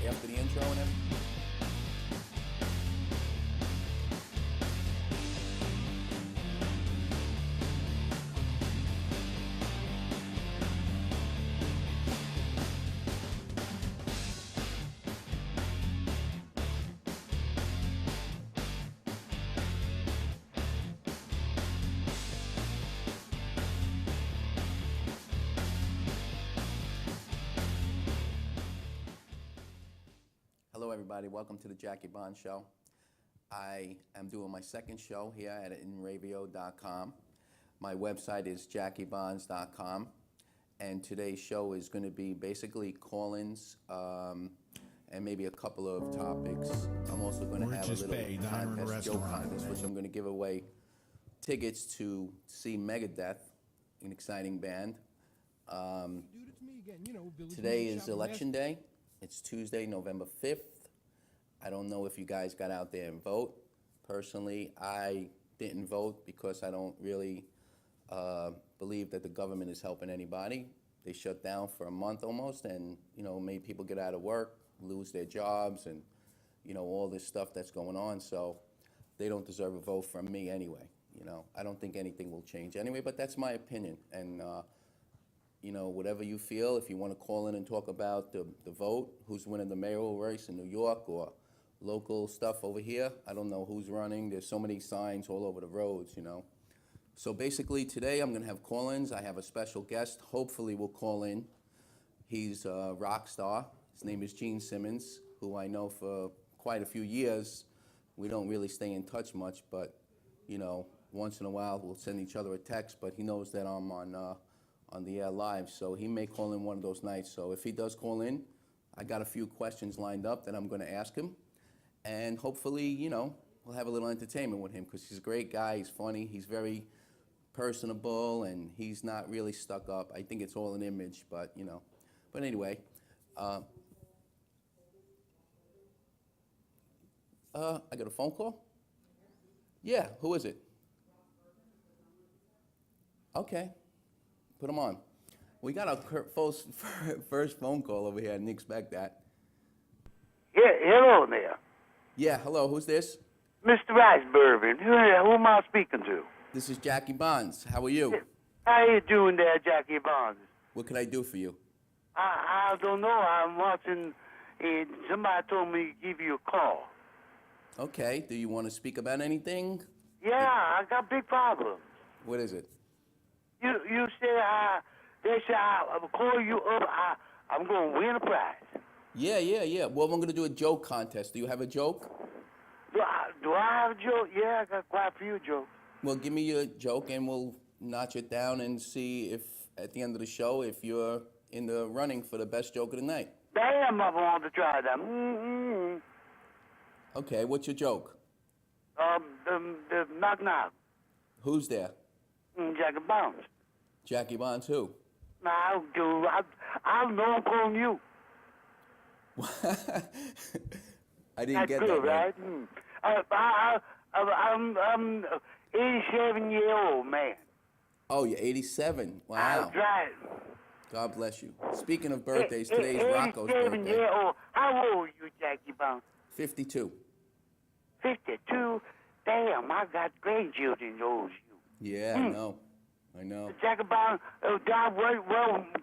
after the intro and everything? Hello, everybody. Welcome to the Jackie Bond Show. I am doing my second show here at inravio.com. My website is jackiebonds.com, and today's show is going to be basically call-ins and maybe a couple of topics. I'm also going to have a little contest, joke contest, which I'm going to give away tickets to see Megadeth, an exciting band. Today is election day. It's Tuesday, November 5th. I don't know if you guys got out there and vote. Personally, I didn't vote because I don't really believe that the government is helping anybody. They shut down for a month almost and, made people get out of work, lose their jobs, and, all this stuff that's going on. So they don't deserve a vote from me anyway. I don't think anything will change anyway, but that's my opinion. And, whatever you feel, if you want to call in and talk about the vote, who's winning the mayoral race in New York or local stuff over here, I don't know who's running. There's so many signs all over the roads, So basically today I'm going to have call-ins. I have a special guest. Hopefully will call in. He's a rock star. His name is Simmons, who I know for quite a few years. We don't really stay in touch much, but, once in a while we'll send each other a text, but he knows that I'm on the air live, so he may call in one of those nights. So if he does call in, I got a few questions lined up that I'm going to ask him, and hopefully, we'll have a little entertainment with him because he's a great guy. He's funny. He's very personable, and he's not really stuck up. I think it's all an image, but But anyway, I got a phone call. Yeah, who is it? Okay. Put him on. We got our first phone call over here. I didn't expect that. Yeah, hello there. Yeah, hello. Who's this? Mr. Riceburn. Who am I speaking to? This is Jackie Bonds. How are you? How you doing there, Jackie Bonds? What can I do for you? I don't know. I'm watching, and somebody told me to give you a call. Okay. Do you want to speak about anything? Yeah, I got big problems. What is it? You said they said I'll call you up. I'm going to win a prize. Yeah. Well, I'm going to do a joke contest. Do you have a joke? Do I have a joke? Yeah, I got quite a few jokes. Well, give me your joke, and we'll notch it down and see if, at the end of the show, if you're in the running for the best joke of the night. Damn, I want to try that. Mm-hmm. Okay, what's your joke? The knock-knock. Who's there? Jackie Bonds. Jackie Bonds who? I don't know I'm calling you. I didn't That's get good, that. right? I'm 87-year-old man. Oh, you're 87. Wow. That's right. God bless you. Speaking of birthdays, today's Rocco's 87 birthday. year old. How old are you, Jackie Bonds? 52. 52? Damn, I got grandchildren those you. Yeah, I know. Jackie Bonds, well,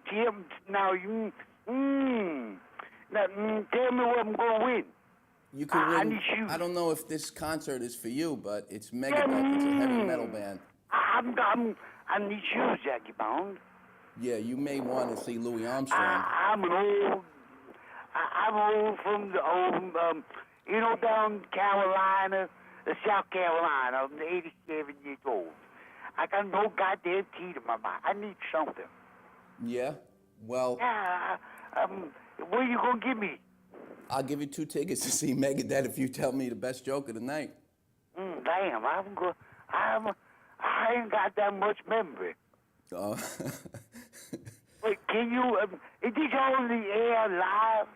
Jim, now you, now, tell me what I'm going to win. You can win. I need shoes. I don't know if this concert is for you, but it's Megadeth. It's a heavy metal band. I need shoes, Jackie Bonds. Yeah, you may want to see Louis Armstrong. I'm old from the old, down Carolina, South Carolina. I'm 87 years old. I got no goddamn key to my mind. I need something. Yeah? Well... Yeah, what are you going to give me? I'll give you 2 tickets to see Megadeth if you tell me the best joke of the night. Damn, I ain't got that much memory. Oh. Wait, can you, is this on the air live?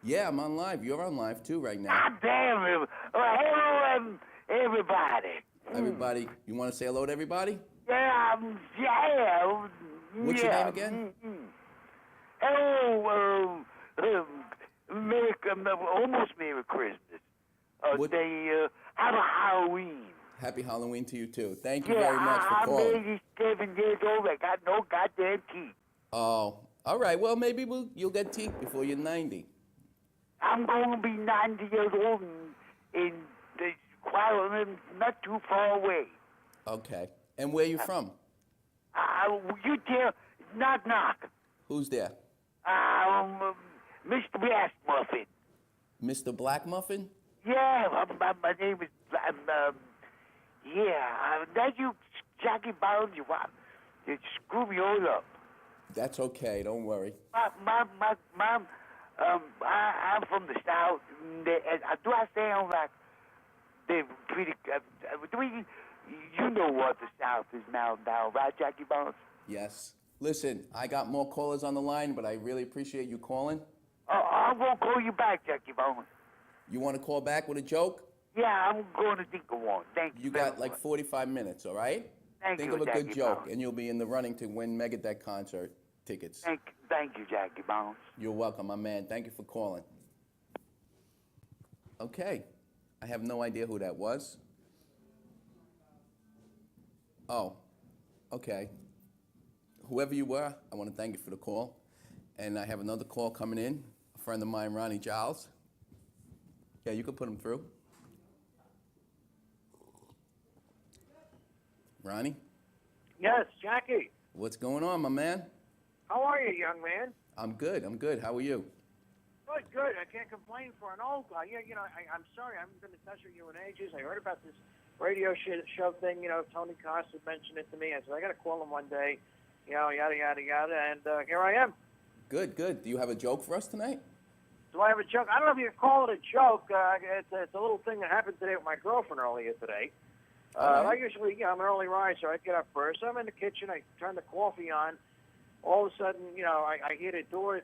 Yeah, I'm on live. You're on live too right now. God damn it. Hello, everybody. Everybody, you want to say hello to everybody? Yeah, yeah. What's your name again? Hello, America, almost Merry Christmas. What- They have a Halloween. Happy Halloween to you too. Thank you Yeah, very much for I'm calling. 87 years old. I got no goddamn teeth. Oh, all right. Well, maybe you'll get teeth before you're 90. I'm going to be 90 years old in the not too far away. Okay. And where you from? You tell, knock knock. Who's there? Mr. Brass Muffin. Mr. Black Muffin? Yeah, my name is, that you, Jackie Bones, you screw me all up. That's okay. Don't worry. I'm from the South. Do I sound like they're pretty, you know what the South is now, right, Jackie Bones? Yes. Listen, I got more callers on the line, but I really appreciate you calling. I'm going to call you back, Jackie Bones. You want to call back with a joke? Yeah, I'm going to think of one. Thank you. You got like 45 minutes, all right? Think you, of a good Jackie joke, Bones. and you'll be in the running to win Megadeth concert tickets. Thank you, Jackie Bones. You're welcome, my man. Thank you for calling. Okay. I have no idea who that was. Oh, okay. Whoever you were, I want to thank you for the call. And I have another call coming in. A friend of mine, Ronnie Giles. Yeah, you can put him through. Ronnie? Yes, Jackie. What's going on, my man? How are you, young man? I'm good. How are you? Good, good. I can't complain for an old guy. Yeah, I'm sorry. I haven't been in touch with you in ages. I heard about this radio show thing. Tony Costa mentioned it to me. I said, I got to call him one day. Yada, yada, yada. And here I am. Good. Do you have a joke for us tonight? Do I have a joke? I don't know if you can call it a joke. It's a little thing that happened today with my girlfriend earlier today. I usually, I'm an early riser. I get up first. I'm in the kitchen. I turn the coffee on. All of a sudden, I hear the door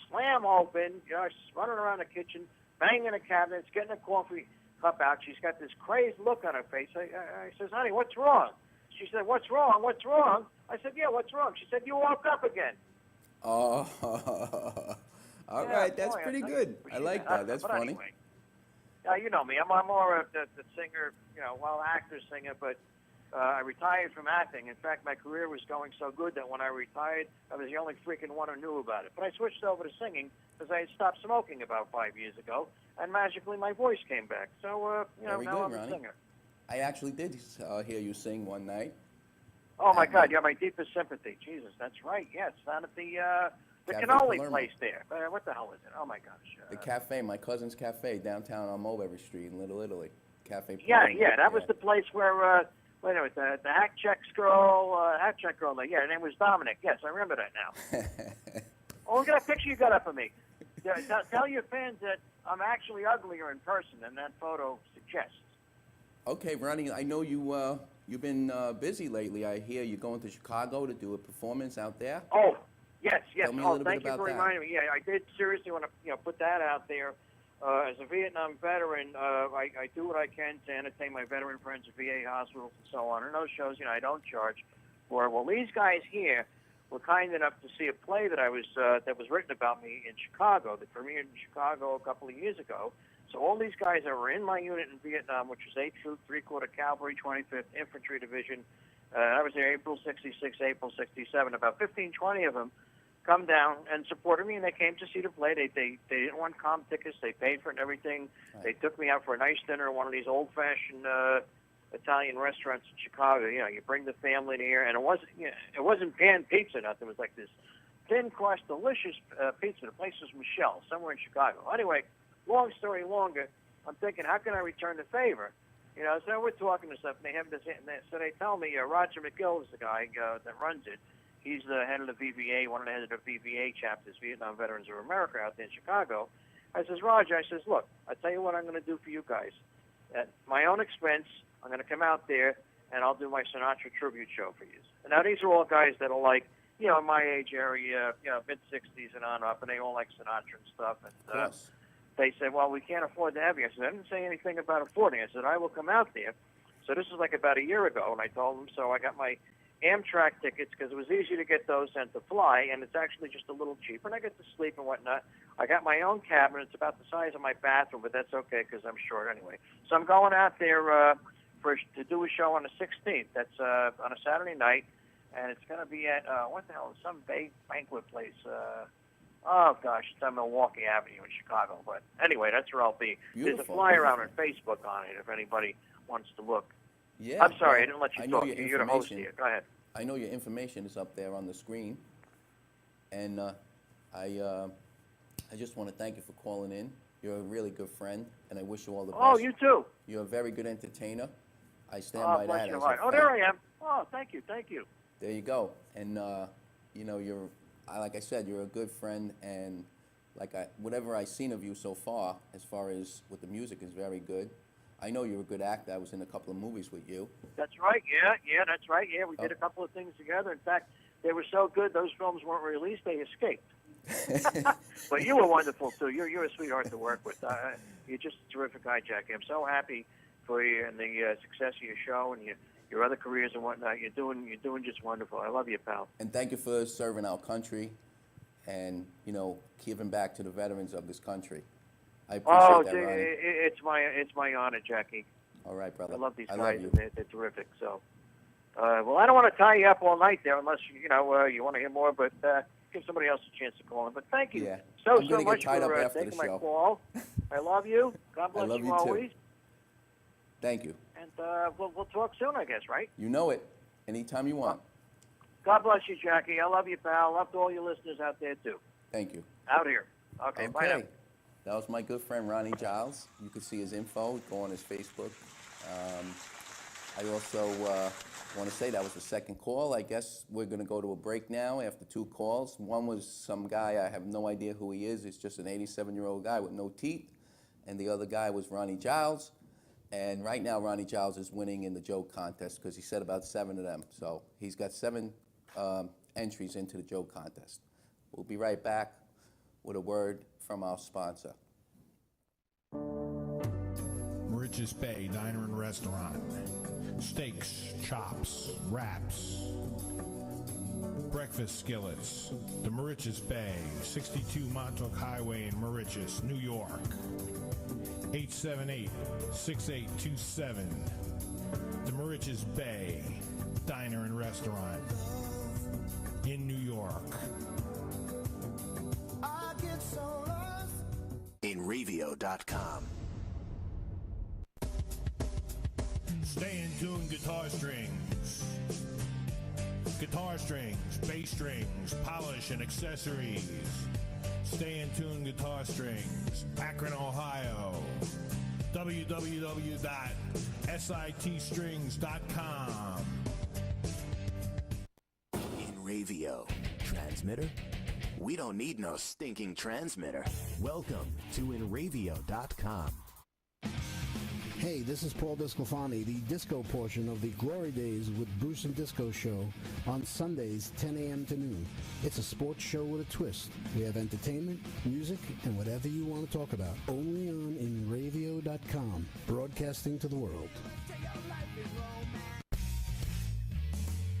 slam open. She's running around the kitchen, banging the cabinets, getting a coffee cup out. She's got this crazed look on her face. I says, honey, what's wrong? She said, what's wrong? What's wrong? I said, yeah, what's wrong? She said, you woke up again. Oh, all right. That's boy, pretty good. I like that. That's but funny. Anyway, you know me. I'm more of the singer, actor, singer, but I retired from acting. In fact, my career was going so good that when I retired, I was the only freaking one who knew about it. But I switched over to singing because I had stopped smoking about 5 years ago, and magically my voice came back. So, Very now good, I'm a Ronnie. singer. I actually did hear you sing one night. Oh, my God, you have my deepest sympathy. Jesus, that's right. Yes, down at the Cafe cannoli Palermo. place there. What the hell is it? Oh, my gosh. The cafe, my cousin's cafe, downtown on Mulberry Street in Little Italy. Cafe Yeah, Palermo. that was the place where, wait a minute, the hack check girl, yeah, her name was Dominic. Yes, I remember that now. Oh, look at that picture you got up of me. Tell your fans that I'm actually uglier in person than that photo suggests. Okay, Ronnie, I know you've been busy lately. I hear you're going to Chicago to do a performance out there. Oh, yes. Tell me a little bit Thank you about for that. reminding me. Yeah, I did seriously want to put that out there. As a Vietnam veteran, I do what I can to entertain my veteran friends at VA hospitals and so on. And those shows, I don't charge for. Well, these guys here were kind enough to see a play that that was written about me in Chicago, that premiered in Chicago a couple of years ago. So all these guys that were in my unit in Vietnam, which was 8th Troop, 3-Quarter Cavalry, 25th Infantry Division, I was there April 66, April 67. About 15, 20 of them come down and supported me, and they came to see the play. They didn't want comp tickets. They paid for it and everything. Right. They took me out for a nice dinner at one of these old-fashioned Italian restaurants in Chicago. You bring the family in here, and it wasn't pan pizza, nothing. It was like this thin-crust, delicious pizza. The place was Michelle, somewhere in Chicago. Anyway, long story longer, I'm thinking, how can I return the favor? So we're talking and stuff, and they have this, so they tell me Roger McGill is the guy that runs it. He's the head of the VVA, one of the heads of the VVA chapters, Vietnam Veterans of America, out there in Chicago. I says, Roger, look, I tell you what I'm going to do for you guys. At my own expense, I'm going to come out there, and I'll do my Sinatra tribute show for you. And now these are all guys that are like, my age area, mid-60s and on up, and they all like Sinatra and stuff. And they said, well, we can't afford to have you. I said, I didn't say anything about affording. I said, I will come out there. So this is like about a year ago, and I told them, so I got my Amtrak tickets because it was easy to get those and to fly, and it's actually just a little cheaper, and I get to sleep and whatnot. I got my own cabin. It's about the size of my bathroom, but that's okay because I'm short anyway. So I'm going out there to do a show on the 16th. That's on a Saturday night, and it's going to be at, what the hell, some banquet place. Oh, gosh, it's on Milwaukee Avenue in Chicago. But anyway, that's where I'll be. Beautiful. There's a flyer out on Facebook on it if anybody wants to look. Yeah. I'm sorry, I didn't let you know talk. your You're the host information. here. Go ahead. I know your information is up there on the screen, and I just want to thank you for calling in. You're a really good friend, and I wish you all the best. Oh, you too. You're a very good entertainer. I stand Oh, by bless that. your as heart. a Oh, fact. there I am. Oh, thank you. There you go. And like I said, you're a good friend, and whatever I've seen of you so far, as far as with the music, is very good. I know you're a good actor. I was in a couple of movies with you. That's right. Yeah, that's right. Yeah, we did a couple of things together. In fact, they were so good, those films weren't released. They escaped. But you were wonderful, too. You're a sweetheart to work with. You're just a terrific guy, Jackie. I'm so happy for you and the success of your show and your other careers and whatnot. You're doing just wonderful. I love you, pal. And thank you for serving our country and, giving back to the veterans of this country. I appreciate that, Ronnie. It's my honor, Jackie. All right, brother. I love these guys. Love you. They're terrific. So, well, I don't want to tie you up all night there unless you want to hear more. But give somebody else a chance to call in. But thank you so I'm gonna much get tied up for after taking the my show. call. I love you. God bless love you you too. always. Thank you. And we'll talk soon, I guess, right? You know it. Anytime you want. God bless you, Jackie. I love you, pal. Love to all your listeners out there too. Thank you. Out here. Okay. Bye now. That was my good friend Ronnie Giles. You can see his info. Go on his Facebook. I also want to say that was the second call. I guess we're going to go to a break now after two calls. One was some guy, I have no idea who he is. It's just an 87-year-old guy with no teeth. And the other guy was Ronnie Giles. And right now, Ronnie Giles is winning in the joke contest because he said about 7 of them. So he's got 7 entries into the joke contest. We'll be right back with a word from our sponsor. Mauritius Bay Diner and Restaurant. Steaks, chops, wraps, breakfast skillets. The Mauritius Bay, 62 Montauk Highway in Mauritius, New York. 878-6827. The Mauritius Bay Diner and Restaurant in New York. InRavio.com. Stay in tune guitar strings. Guitar strings, bass strings, polish and accessories. Stay in tune guitar strings. Akron, Ohio. www.sitstrings.com. InRavio. Transmitter? We don't need no stinking transmitter. Welcome to InRavio.com. Hey, this is Paul Discofani, the disco portion of the Glory Days with Bruce and Disco show on Sundays, 10 a.m. to noon. It's a sports show with a twist. We have entertainment, music, and whatever you want to talk about. Only on InRavio.com, broadcasting to the world.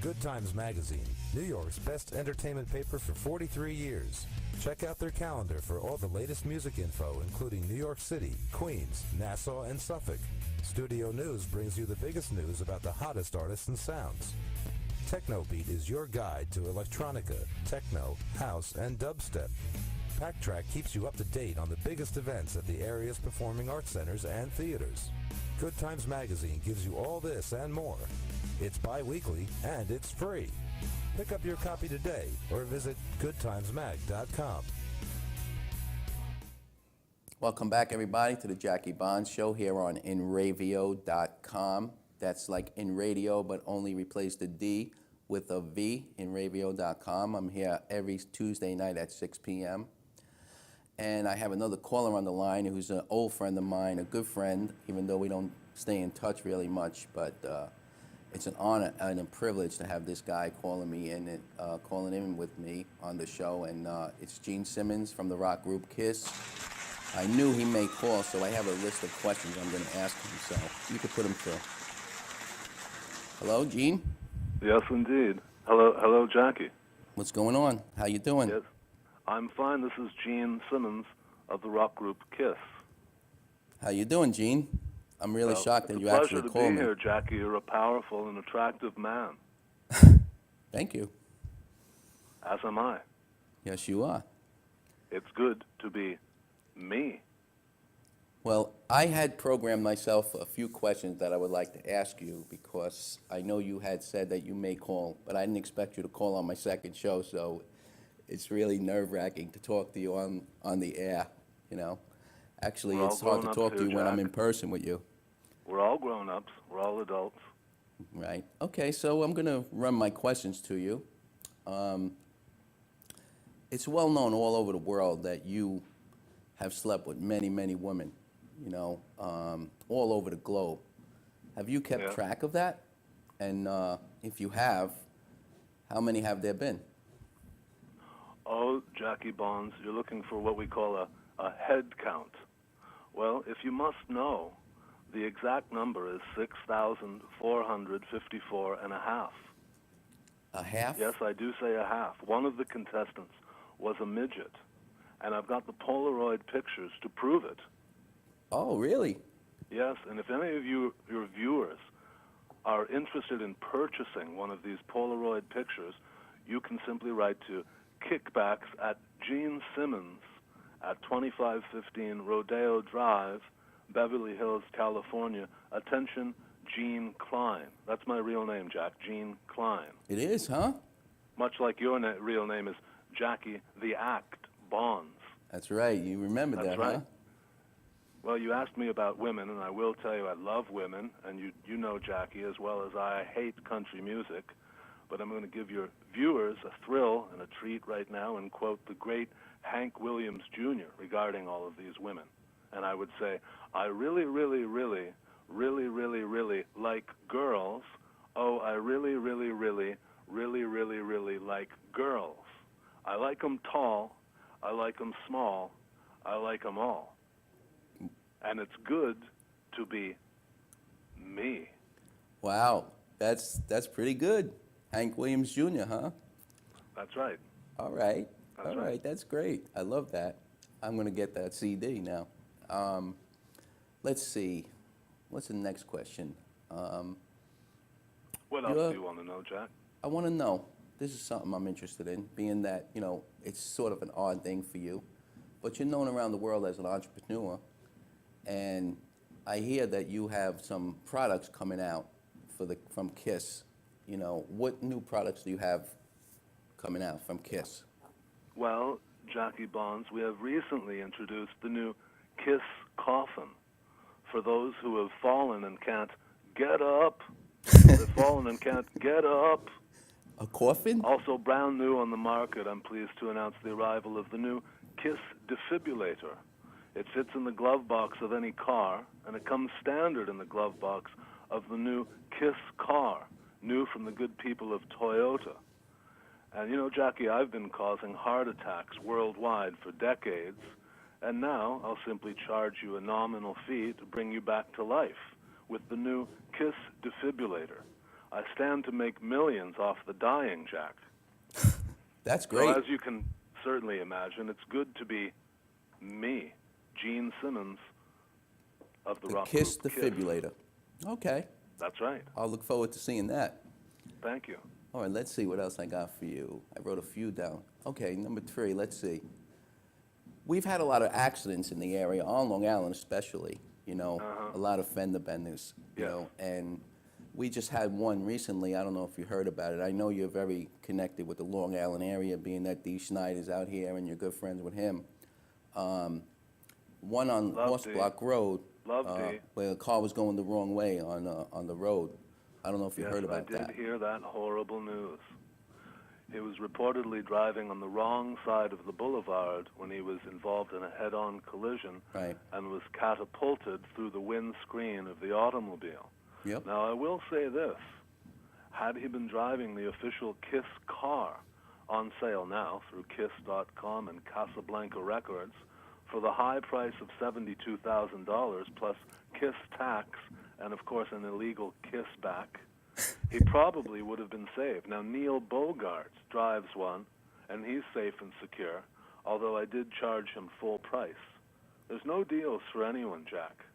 Good Times Magazine, New York's best entertainment paper for 43 years. Check out their calendar for all the latest music info, including New York City, Queens, Nassau, and Suffolk. Studio News brings you the biggest news about the hottest artists and sounds. Technobeat is your guide to electronica, techno, house, and dubstep. Packtrack keeps you up to date on the biggest events at the area's performing arts centers and theaters. Good Times Magazine gives you all this and more. It's bi-weekly and it's free. Pick up your copy today or visit goodtimesmag.com. Welcome back, everybody, to the Jackie Bonds Show here on InRavio.com. That's like in radio, but only replace the D with a V, InRavio.com. I'm here every Tuesday night at 6 p.m. And I have another caller on the line who's an old friend of mine, a good friend, even though we don't stay in touch really much, but it's an honor and a privilege to have this guy calling in with me on the show, and it's Gene Simmons from the rock group Kiss. I knew he may call, so I have a list of questions I'm going to ask him, so you could put him through. Hello, Gene? Yes, indeed. Hello, Jackie. What's going on? How you doing? Yes, I'm fine. This is Gene Simmons of the rock group Kiss. How you doing, Gene? I'm really shocked that it's you a actually pleasure to called be me. here, Jackie. You're a powerful and attractive man, Thank you. as am I. Yes, you are. It's good to be me. Well, I had programmed myself a few questions that I would like to ask you because I know you had said that you may call, but I didn't expect you to call on my second show, so it's really nerve-wracking to talk to you on the air, you know. Actually, We're it's all hard to grown-ups talk to here, you when I'm Jack. in person with you, We're all grown-ups. We're all adults. right? Okay, so I'm going to run my questions to you. It's well known all over the world that you have slept with many, many women, you know, all over the globe. Have you kept Yeah. track of that? And if you have, how many have there been? Oh, Jackie Bonds, you're looking for what we call a head count. Well, if you must know, the exact number is 6,454 and a half. A half? Yes, I do say a half. One of the contestants was a midget, and I've got the Polaroid pictures to prove it. Oh, really? Yes, and if any of your viewers are interested in purchasing one of these Polaroid pictures, you can simply write to Kickbacks at Gene Simmons at 2515 Rodeo Drive, Beverly Hills, California. Attention, Gene Klein. That's my real name, Jack, Gene Klein. It is, huh? Much like your real name is Jackie the Act Bonds. That's right. You remember That's that, right. huh? Well, you asked me about women, and I will tell you I love women, and you know, Jackie, as well as I hate country music. But I'm going to give your viewers a thrill and a treat right now and quote the great Hank Williams Jr. regarding all of these women. And I would say, I really, really, really, really, really, really like girls. Oh, I really, really, really, really, really, really like girls. I like them tall. I like them small. I like them all. And it's good to be me. Wow, that's pretty good. Hank Williams Jr., huh? That's right. All right. That's All right. right, that's great. I love that. I'm going to get that CD now. Let's see. What's the next question? What else do you want to know, Jack? I want to know, this is something I'm interested in, being that, you know, it's sort of an odd thing for you, but you're known around the world as an entrepreneur, and I hear that you have some products coming out from Kiss. You know, what new products do you have coming out from Kiss? Well, Jackie Bonds, we have recently introduced the new Kiss Coffin for those who have fallen and can't get up. They've fallen and can't get up. A coffin? Also brand new on the market, I'm pleased to announce the arrival of the new Kiss Defibrillator. It fits in the glove box of any car, and it comes standard in the glove box of the new Kiss car, new from the good people of Toyota. And you know, Jackie, I've been causing heart attacks worldwide for decades, and now I'll simply charge you a nominal fee to bring you back to life with the new Kiss Defibrillator. I stand to make millions off the dying, Jack. That's great. So as you can certainly imagine, it's good to be me, Gene Simmons of the rock Kiss group Defibrillator. Okay. That's right. I'll look forward to seeing that. Thank you. All right, let's see what else I got for you. I wrote a few down. Okay, number 3, let's see. We've had a lot of accidents in the area, on Long Island especially, you know, a lot of fender benders, you Yes. know, and we just had one recently. I don't know if you heard about it. I know you're very connected with the Long Island area, being that Dee Schneider's out here and you're good friends with him. One on Love Horse Dee. Block Road, Love Dee. where a car was going the wrong way on the road. I don't know if you Yes, heard about I did that. hear that horrible news. He was reportedly driving on the wrong side of the boulevard when he was involved in a head-on collision Right. and was catapulted through the windscreen of the automobile. Yep. Now, I will say this. Had he been driving the official Kiss car, on sale now through Kiss.com and Casablanca Records, for the high price of $72,000 plus Kiss tax and, of course, an illegal kiss back, he probably would have been saved. Now, Neil Bogart drives one, and he's safe and secure, although I did charge him full price. There's no deals for anyone, Jack.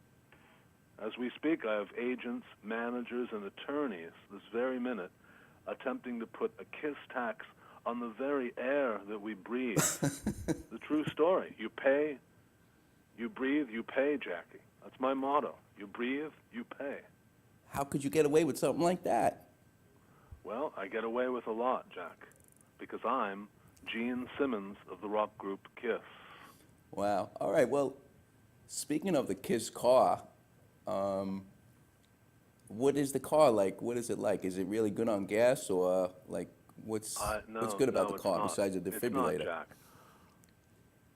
As we speak, I have agents, managers, and attorneys this very minute attempting to put a kiss tax on the very air that we breathe. The true story. You pay, you breathe, you pay, Jackie. That's my motto. You breathe, you pay. How could you get away with something like that? Well, I get away with a lot, Jack, because I'm Gene Simmons of the rock group Kiss. Wow. All right. Well, speaking of the Kiss car, what is the car like? What is it like? Is it really good on gas, or like what's good about the car besides the defibrillator? It's not, Jack.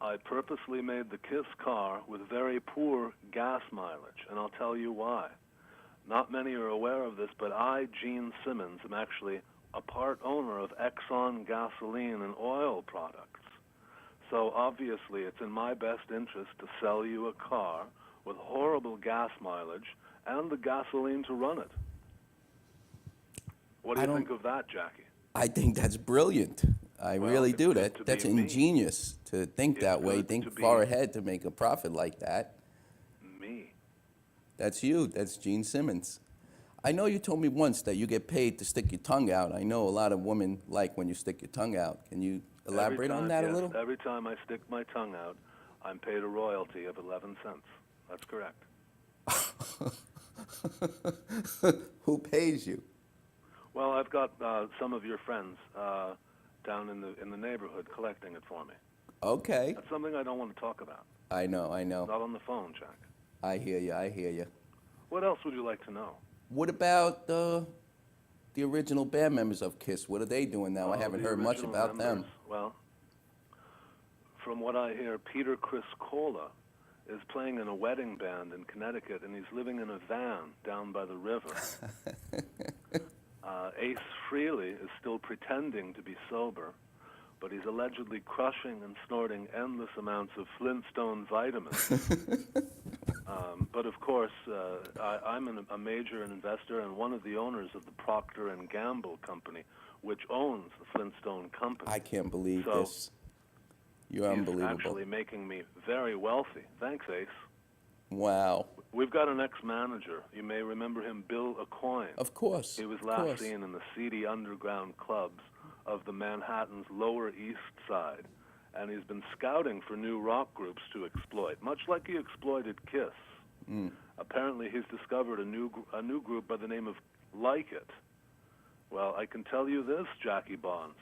I purposely made the Kiss car with very poor gas mileage, and I'll tell you why. Not many are aware of this, but I, Gene Simmons, am actually a part owner of Exxon gasoline and oil products. So obviously it's in my best interest to sell you a car with horrible gas mileage and the gasoline to run it. What do you think of that, Jackie? I think that's brilliant. I really do. That's ingenious to think that way, think far ahead to make a profit like that. Me. That's you. That's Gene Simmons. I know you told me once that you get paid to stick your tongue out. I know a lot of women like when you stick your tongue out. Can you elaborate on that a little? Every time I stick my tongue out, I'm paid a royalty of 11 cents. That's correct. Who pays you? Well, I've got some of your friends down in the neighborhood collecting it for me. Okay. That's something I don't want to talk about. I know. Not on the phone, Jack. I hear you. What else would you like to know? What about the original band members of Kiss? What are they doing now? I haven't heard much about them. Well, from what I hear, Peter Criscola is playing in a wedding band in Connecticut, and he's living in a van down by the river. Ace Frehley is still pretending to be sober, but he's allegedly crushing and snorting endless amounts of Flintstone vitamins. But of course, I'm a major investor and one of the owners of the Procter & Gamble company, which owns the Flintstone company. I can't believe this. You're unbelievable. He's actually making me very wealthy. Thanks, Ace. Wow. We've got an ex-manager. You may remember him, Bill Aucoin. Of course. He was last seen in the seedy underground clubs of the Manhattan's Lower East Side, and he's been scouting for new rock groups to exploit, much like he exploited Kiss. Apparently, he's discovered a new group by the name of Like It. Well, I can tell you this, Jackie Bonds.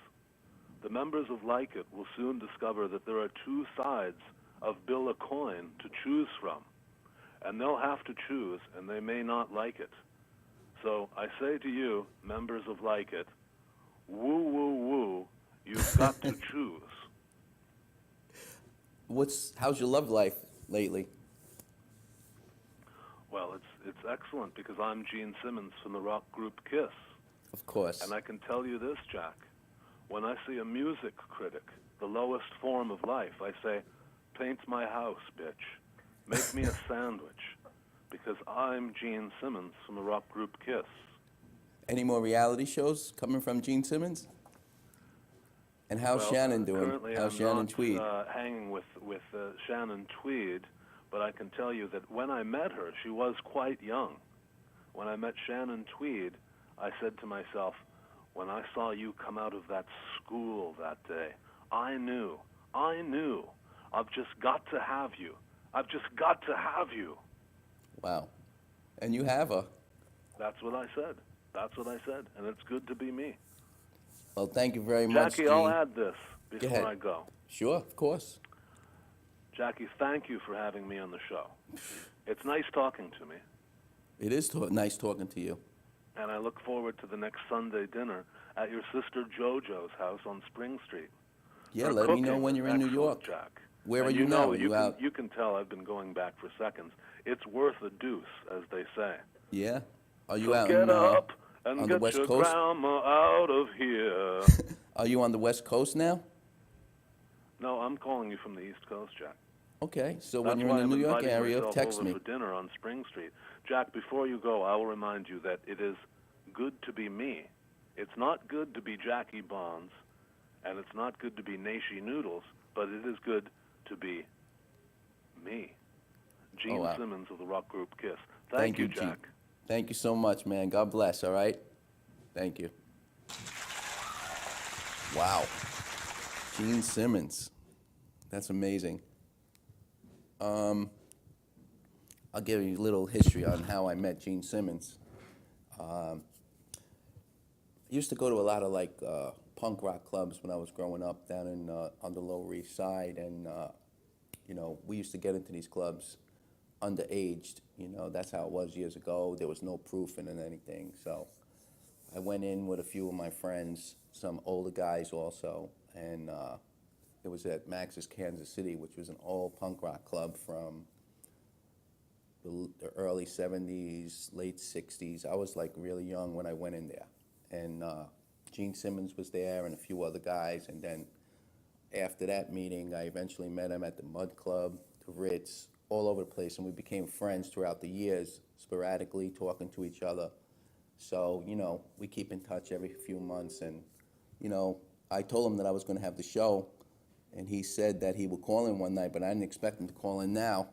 The members of Like It will soon discover that there are two sides of Bill Aucoin to choose from, and they'll have to choose, and they may not like it. So I say to you, members of Like It, woo, woo, woo, you've got to choose. How's your love life lately? Well, it's excellent because I'm Gene Simmons from the rock group Kiss. Of course. And I can tell you this, Jack. When I see a music critic, the lowest form of life, I say, paint my house, bitch. Make me a sandwich. Because I'm Gene Simmons from the rock group Kiss. Any more reality shows coming from Gene Simmons? And how's Shannon doing? How's Shannon Tweed? Hanging with Shannon Tweed, but I can tell you that when I met her, she was quite young. When I met Shannon Tweed, I said to myself, when I saw you come out of that school that day, I knew, I've just got to have you. I've just got to have you. Wow. And you have her. That's what I said. And it's good to be me. Well, thank you very much, Jackie, Gene. I'll add this before I go. Sure, of course. Jackie, thank you for having me on the show. It's nice talking to me. It is nice talking to you. And I look forward to the next Sunday dinner at your sister JoJo's house on Spring Street. Yeah, let me know when you're in New York. Jack. Where are you now? Are you out? You can tell I've been going back for seconds. It's worth a deuce, as they say. Yeah? Are you So out get up and on get the West your Coast? grandma out of here. Are you on the West Coast now? No, I'm calling you from the East Coast, Jack. Okay, so That's when you're in the why New I'm York inviting area, myself text over me. for dinner on Spring Street. Jack, before you go, I will remind you that it is good to be me. It's not good to be Jackie Bonds, and it's not good to be Nashi Noodles, but it is good to be me. Gene wow. Simmons of the rock group Kiss. Thank you, Jack. Gene. Thank you so much, man. God bless, all right? Thank you. Wow. Gene Simmons. That's amazing. I'll give you a little history on how I met Gene Simmons. I used to go to a lot of punk rock clubs when I was growing up down in on the Lower East Side, and we used to get into these clubs underaged. That's how it was years ago. There was no proofing and anything, so I went in with a few of my friends, some older guys also, and it was at Max's Kansas City, which was an all punk rock club from the early 70s, late 60s. I was really young when I went in there. And Gene Simmons was there and a few other guys. And then after that meeting, I eventually met him at the Mud Club, the Ritz, all over the place. And we became friends throughout the years, sporadically talking to each other. So, we keep in touch every few months. And, I told him that I was going to have the show. And he said that he would call in one night, but I didn't expect him to call in now,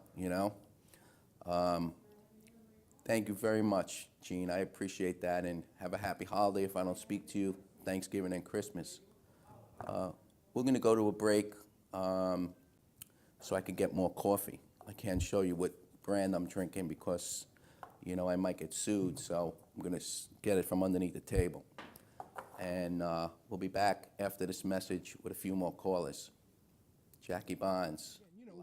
Thank you very much, Gene. I appreciate that, and have a happy holiday if I don't speak to you, Thanksgiving and Christmas. We're going to go to a break so I can get more coffee. I can't show you what brand I'm drinking because, I might get sued, so I'm going to get it from underneath the table. And we'll be back after this message with a few more callers. Jackie Bonds.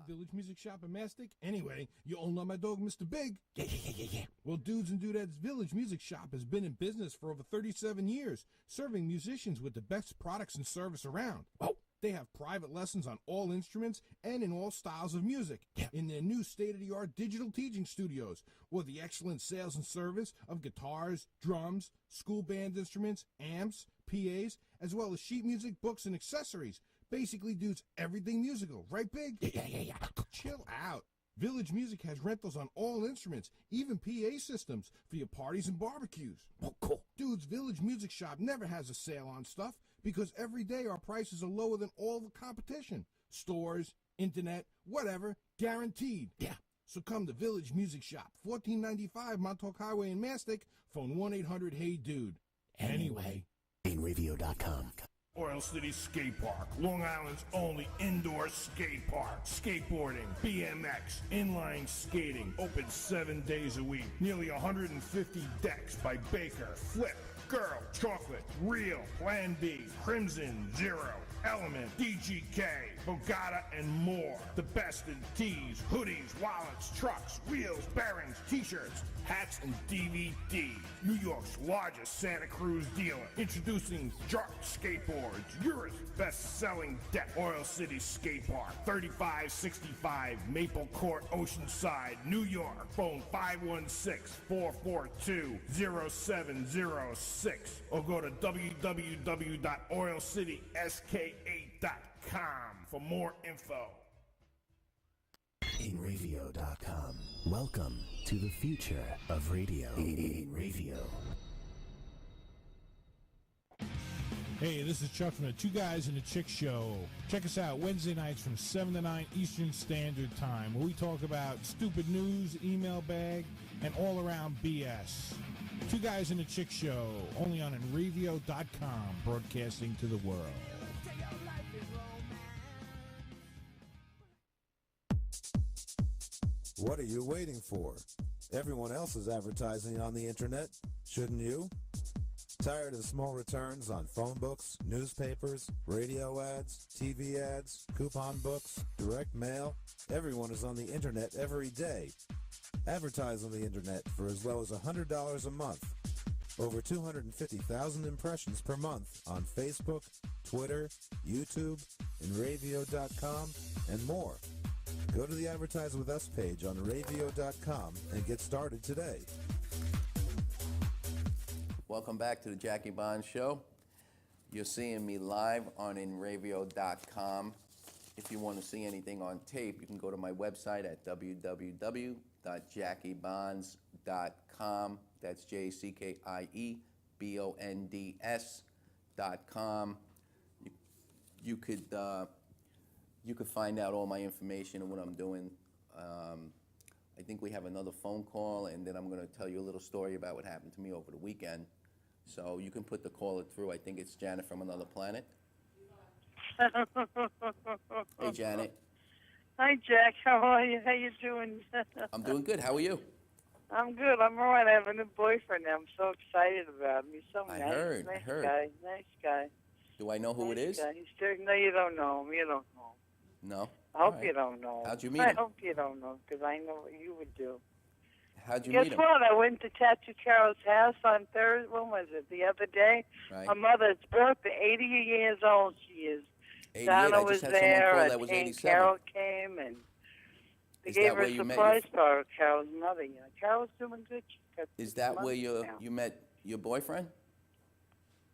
Village Music Shop in Mastic. Anyway, you all know my dog, Mr. Big. Yeah. Well, Dudes and Dudettes Village Music Shop has been in business for over 37 years, serving musicians with the best products and service around. Oh, they have private lessons on all instruments and in all styles of music in their new state-of-the-art digital teaching studios, with the excellent sales and service of guitars, drums, school band instruments, amps, PAs, as well as sheet music, books, and accessories. Basically, dudes, everything musical, right, Big? Yeah. Chill out. Village Music has rentals on all instruments, even PA systems for your parties and barbecues. Oh, cool. Dudes, Village Music Shop never has a sale on stuff because every day our prices are lower than all the competition. Stores, internet, whatever, guaranteed. Yeah. So come to Village Music Shop, 1495 Montauk Highway in Mastic, phone 1-800-HEY-DUDE. Anyway. InRavio.com. Oil City Skate Park, Long Island's only indoor skate park. Skateboarding, BMX, inline skating, open 7 days a week. Nearly 150 decks by Baker, Flip, Girl, Chocolate, Real, Plan B, Crimson, Zero, Element, DGK, Bogata, and more. The best in tees, hoodies, wallets, trucks, wheels, bearings, t-shirts, hats, and DVD. New York's largest Santa Cruz dealer. Introducing Jark Skateboards, Europe's best-selling deck. Oil City Skate Park, 3565 Maple Court, Oceanside, New York. Phone 516-442-0706 or go to www.oilcitysk8.com for more info. InRavio.com. Welcome to the future of radio. InRavio. Hey, this is Chuck from the Two Guys and a Chick Show. Check us out Wednesday nights from 7 to 9 Eastern Standard Time, where we talk about stupid news, email bag, and all-around BS. Two Guys and a Chick Show, only on InRavio.com, broadcasting to the world. What are you waiting for? Everyone else is advertising on the internet. Shouldn't you? Tired of small returns on phone books, newspapers, radio ads, TV ads, coupon books, direct mail? Everyone is on the internet every day. Advertise on the internet for as low as $100 a month. Over 250,000 impressions per month on Facebook, Twitter, YouTube, InRavio.com, and more. Go to the Advertise With Us page on Ravio.com and get started today. Welcome back to the Jackie Bonds Show. You're seeing me live on InRavio.com. If you want to see anything on tape, you can go to my website at www.jackiebonds.com. That's JCKIE bonds.com. You could find out all my information and what I'm doing. I think we have another phone call, and then I'm going to tell you a little story about what happened to me over the weekend. So you can put the caller through. I think it's Janet from another planet. Hey, Janet. Hi, Jack. How are you? How you doing? I'm doing good. How are you? I'm good. I'm all right. I have a new boyfriend now. I'm so excited about him. He's so nice. I heard. Nice guy. Do I know who it is? Guy. No, you don't know him. You don't know him. No? I hope you don't know him. How'd you meet I him? hope you don't know, because I know what you would do. How'd you Guess meet him? what? I went to Tattoo Carol's house on Thursday. When was it? The other day. Right. My mother's birthday. 80 years old she is. 88. Donna I was just had there, someone call that and was Aunt 87. Carol came, and they Is gave that her where a you met surprise party. Carol's mother. You know, Carol's doing good. She got Is that 6 where months now. you met your boyfriend?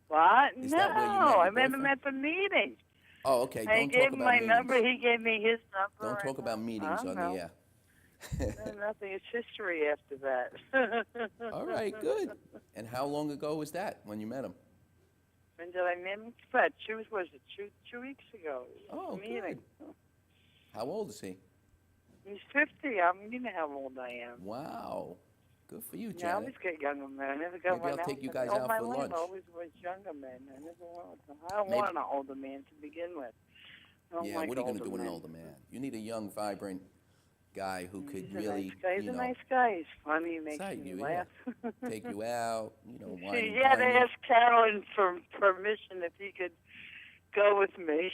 What? Is No, that where you met your I met him boyfriend? at the meeting. Oh, okay. I Don't gave talk him about my meetings. number. He gave me his number. Don't talk about meetings on the air. No, nothing. It's history after that. All right, good. And how long ago was that when you met him? When did I meet him? But was it 2 weeks ago? Oh, meeting. good. How old is he? He's 50. You know how old I am. Wow. Good for you, Yeah, I Janet. always get younger men. I never got Maybe one I'll out. take you guys All out my for life, lunch. I always was younger men. I never want them. I don't Maybe- want an older man to begin with. I don't Yeah, like what are you going to older do with an men. older man? You need a young, vibrant guy who could He's a really, nice guy. He's you a know, nice guy. He's funny. He makes excite me you, laugh. take you out, you know, wine He and had to dine you. ask Carolyn for permission if he could go with me.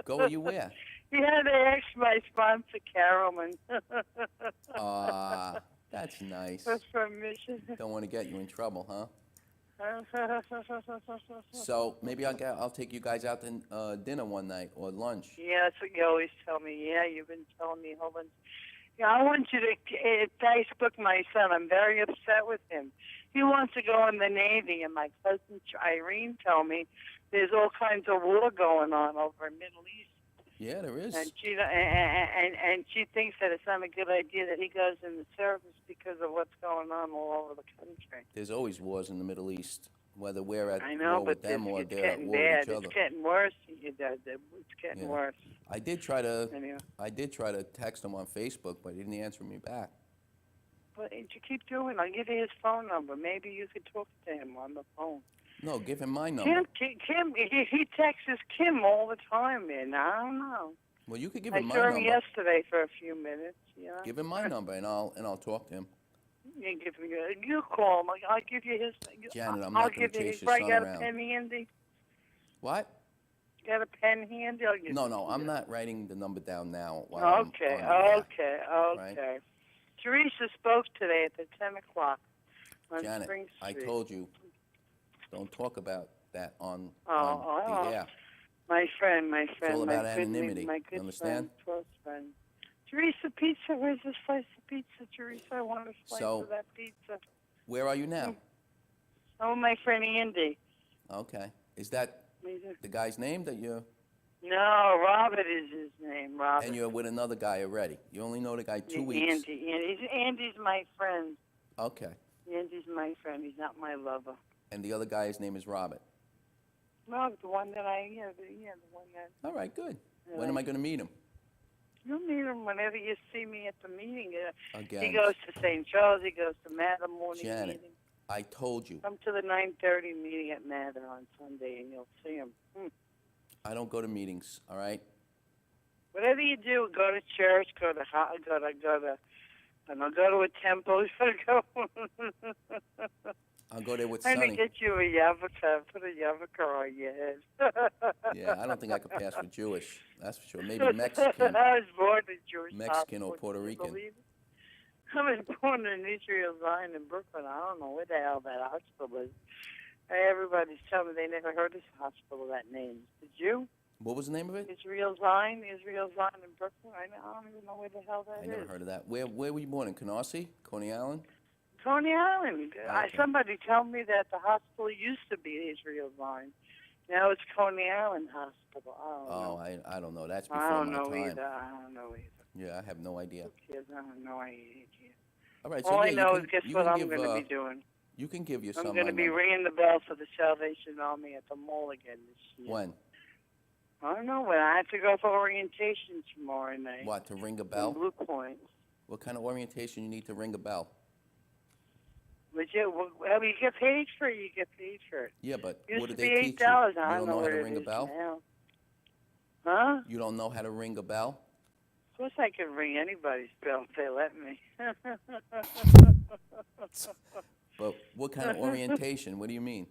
Go where you where? He had to ask my sponsor, Carolyn, That's nice. for permission. Don't want to get you in trouble, huh? So maybe I'll take you guys out to dinner one night or lunch. Yeah, that's what you always tell me. Yeah, you've been telling me a whole bunch. Yeah, I want you to Facebook my son. I'm very upset with him. He wants to go in the Navy, and my cousin Irene told me there's all kinds of war going on over in Middle East. Yeah, there is. And she thinks that it's not a good idea that he goes in the service because of what's going on all over the country. There's always wars in the Middle East, whether we're at I know, war with but them or it's they're at getting war bad. with each other. It's getting worse. It's getting Yeah. worse. I did try to Anyway. text him on Facebook, but he didn't answer me back. But you keep doing. I'll give you his phone number. Maybe you could talk to him on the phone. No, give him my number. Kim, he texts Kim all the time, man. I don't know. Well, you could give I him my saw him number. yesterday for a few minutes. You know? Give him my number, and I'll talk to him. You call him. I'll give you his. Janet, I'm I'll not going give to you chase his. your Right, son got around. a pen handy? What? Got a pen handy? I'll give No, it no, to I'm you. not writing the number down now. While I'm Okay, on the air, okay. right? Teresa spoke today at the 10 o'clock on Janet, Spring I Street. told you, don't talk about that on Oh, the air. My friend, all my about good, anonymity. my good Understand? friend, close friend. Teresa Pizza, where's this slice of pizza, Teresa? I want a slice So- of that pizza. Where are you now? Oh, my friend Andy. Okay. Is that the guy's name that you're... No, Robert is his name, Robert. And you're with another guy already. You only know the guy 2 weeks. Andy's my friend. Okay. Andy's my friend. He's not my lover. And the other guy's name is Robert. Robert, the one that the one that... All right, good. When am I going to meet him? You'll meet him whenever you see me at the meeting. Again. He goes to St. Charles. He goes to Mather morning Janet, meeting. I told you. Come to the 9:30 meeting at Mather on Sunday, and you'll see him. I don't go to meetings, all right? Whatever you do, go to church, go to a temple. I'll go there with I'm Sonny. gonna get you a yarmulke. Put a yarmulke on your head. Yeah, I don't think I could pass for Jewish. That's for sure. Maybe Mexican. I was born in Jewish Mexican or hospital. Puerto Can you Rican. believe it? I was born in Israel Zion in Brooklyn. I don't know where the hell that hospital is. Everybody's telling me they never heard this hospital, that name. Did you? What was the name of it? Israel Zion in Brooklyn. I don't even know where the hell that I is. never heard of that. Where were you born? In Canarsie? Coney Island? Coney Island. Okay. Somebody told me that the hospital used to be Israel Zion. Now it's Coney Island Hospital. I don't know. That's I before don't my know time. either. I don't know either. Yeah, I have no idea. Kids, I don't know either. All right, so All yeah, I know you is guess you what can I'm give, going to be doing. You can give your I'm son going my to be number. ringing the bell for the Salvation Army at the mall again this year. When? I don't know, when I have to go for orientation tomorrow night. What, to ring a In bell? Blue Point. What kind of orientation you need to ring a bell? But well, you get paid for it. You get paid for it. Yeah, but Used what do to they be teach you? $8. You I don't know know how what to it ring a is bell? now. Huh? You don't know how to ring a bell? Of course I can ring anybody's bell if they let me. But what kind of orientation? What do you mean?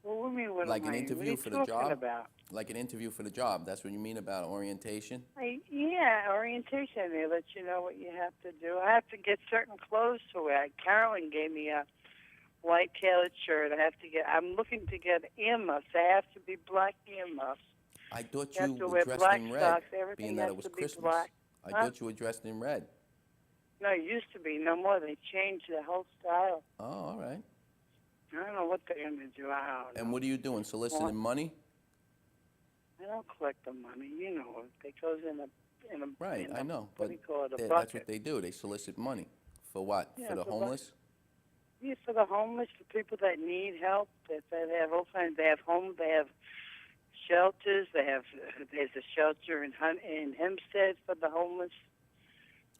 Well, what do you mean, what Like am an I- interview what for are the you talking job? about? Like an interview for the job. That's what you mean about orientation? Yeah, orientation. They let you know what you have to do. I have to get certain clothes to wear. Carolyn gave me a white tailored shirt. I'm looking to get earmuffs. They have to be black earmuffs. I thought You have you to were wear dressed black in red, socks. Everything being that has it was to be Christmas. black. I Huh? thought you were dressed in red. No, it used to be. No more. They changed the whole style. Oh, all right. I don't know what they're going to do. I don't know. And what are you doing, soliciting money? I don't collect the money. You know, it goes in a Right, in I a- know. What But do you call it? A that's bucket. what they do. They solicit money. For what? Yeah, For the for what? homeless? Yeah, for the homeless, for people that need help. They have all kinds. They have They have shelters. There's a shelter in Hempstead for the homeless.